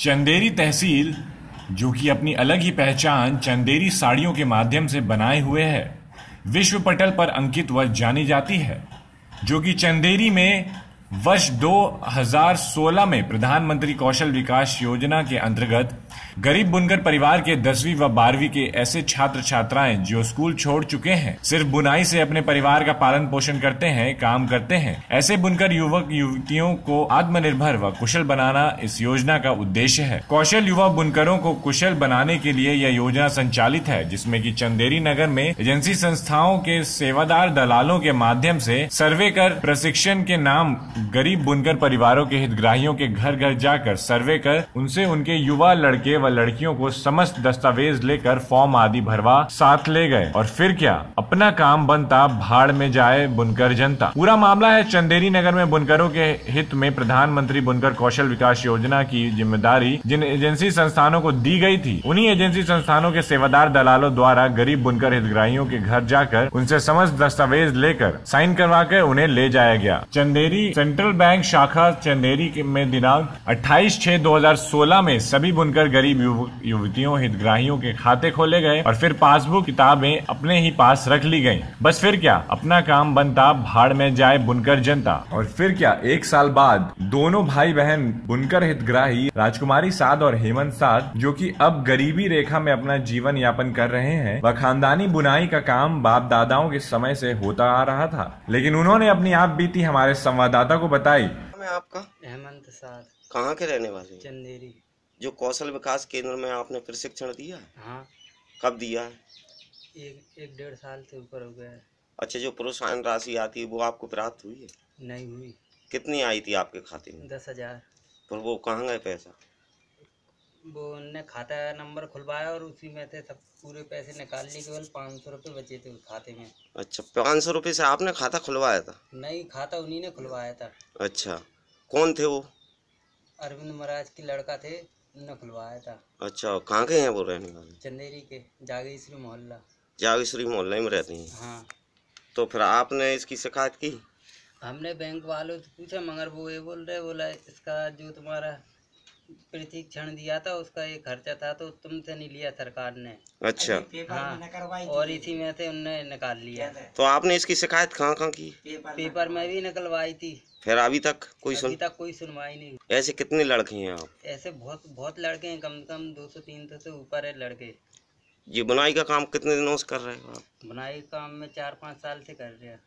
चंदेरी तहसील, जो कि अपनी अलग ही पहचान चंदेरी साड़ियों के माध्यम से बनाए हुए है, विश्व पटल पर अंकित व जानी जाती है, जो कि चंदेरी में वर्ष 2016 में प्रधानमंत्री कौशल विकास योजना के अंतर्गत गरीब बुनकर परिवार के 10वीं व 12वीं के ऐसे छात्र छात्राएं जो स्कूल छोड़ चुके हैं, सिर्फ बुनाई से अपने परिवार का पालन पोषण करते हैं, काम करते हैं, ऐसे बुनकर युवक युवतियों को आत्मनिर्भर व कुशल बनाना इस योजना का उद्देश्य है। कौशल युवा बुनकरों को कुशल बनाने के लिए यह योजना संचालित है, जिसमें कि चंदेरी नगर में एजेंसी संस्थाओं के सेवादार दलालों के माध्यम से सर्वे कर प्रशिक्षण के नाम गरीब बुनकर परिवारों के हितग्राहियों के घर घर जाकर सर्वे कर उनसे उनके युवा लड़के व लड़कियों को समस्त दस्तावेज लेकर फॉर्म आदि भरवा साथ ले गए। और फिर क्या, अपना काम बनता भाड़ में जाए बुनकर जनता। पूरा मामला है चंदेरी नगर में बुनकरों के हित में प्रधानमंत्री बुनकर कौशल विकास योजना की जिम्मेदारी जिन एजेंसी संस्थानों को दी गई थी, उन्हीं एजेंसी संस्थानों के सेवादार दलालों द्वारा गरीब बुनकर हितग्राहियों के घर जाकर उनसे समस्त दस्तावेज लेकर साइन करवा कर उन्हें ले जाया गया। चंदेरी सेंट्रल बैंक शाखा चंदेरी में दिनांक 28/6/2016 में सभी बुनकर गरीब युवतियों हितग्राहियों के खाते खोले गए और फिर पासबुक किताबें अपने ही पास रख ली गईं। बस फिर क्या, अपना काम बनता भाड़ में जाए बुनकर जनता। और फिर क्या, 1 साल बाद दोनों भाई बहन बुनकर हितग्राही राजकुमारी साध और हेमंत साध, जो कि अब गरीबी रेखा में अपना जीवन यापन कर रहे हैं, वह खानदानी बुनाई का काम बाप दादाओं के समय से होता आ रहा था, लेकिन उन्होंने अपनी आप बीती हमारे संवाददाता को बताई। मैं आपका हेमंत साध। कहाँ के रहने वाले हैं? चंदेरी। जो कौशल विकास केंद्र में आपने प्रशिक्षण दिया है? हाँ। कब दिया है? एक 1.5 साल से ऊपर हो गया है। अच्छा, जो प्रोत्साहन राशि आती है वो आपको प्राप्त हुई है? नहीं हुई। कितनी आई थी आपके खाते में? 10,000। पर वो कहाँ गए पैसा? वो उनने खाता नंबर खुलवाया और उसी में से सब पूरे पैसे निकाल लिए, केवल 500 रुपये बचे थे उस खाते में। अच्छा, 500 रुपये से आपने खाता खुलवाया था? नहीं, खाता उन्हीं ने खुलवाया था। अच्छा, कौन थे वो? अरविंद महाराज के लड़का थे, उन्होंने खुलवाया था। अच्छा, कहाँ के हैं वो रहने वाले? चंदेरी के जागेश्वरी मोहल्ला। जागेश्वरी मोहल्ले में रहती हैं? हाँ। तो फिर आपने इसकी शिकायत की? हमने बैंक वालों से पूछा, मगर वो ये बोला इसका जो तुम्हारा प्रशिक्षण दिया था उसका एक खर्चा था तो तुमसे नहीं लिया सरकार ने। अच्छा। हाँ, और इसी में से उनने निकाल लिया। तो आपने इसकी शिकायत कहाँ की? पेपर में भी निकलवाई थी। फिर अभी तक कोई सुनवाई नहीं। ऐसे कितने लड़के हैं आप? ऐसे बहुत लड़के हैं, कम से कम 200-300 से ऊपर है लड़के। ये बुनाई का काम कितने दिनों से कर रहे हो आप? बुनाई काम में 4-5 साल से कर रहे हैं।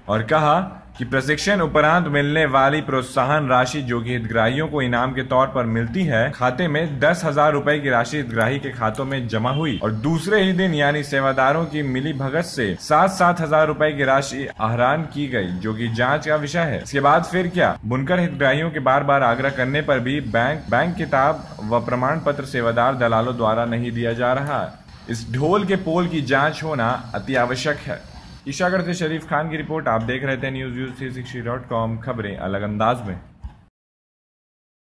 और कहा कि प्रशिक्षण उपरांत मिलने वाली प्रोत्साहन राशि जो कि हितग्राहियों को इनाम के तौर पर मिलती है, खाते में 10,000 रुपए की राशि हितग्राही के खातों में जमा हुई और दूसरे ही दिन यानी सेवादारों की मिली भगत से 7-7 हजार रुपए की राशि आहरण की गई, जो कि जांच का विषय है। इसके बाद फिर क्या, बुनकर हितग्राहियों के बार बार आग्रह करने पर भी बैंक किताब व प्रमाण पत्र सेवादार दलालों द्वारा नहीं दिया जा रहा। इस ढोल के पोल की जाँच होना अति आवश्यक है। ईशागढ़ से शरीफ खान की रिपोर्ट। आप देख रहे थे न्यूज़360.com, खबरें अलग अंदाज में।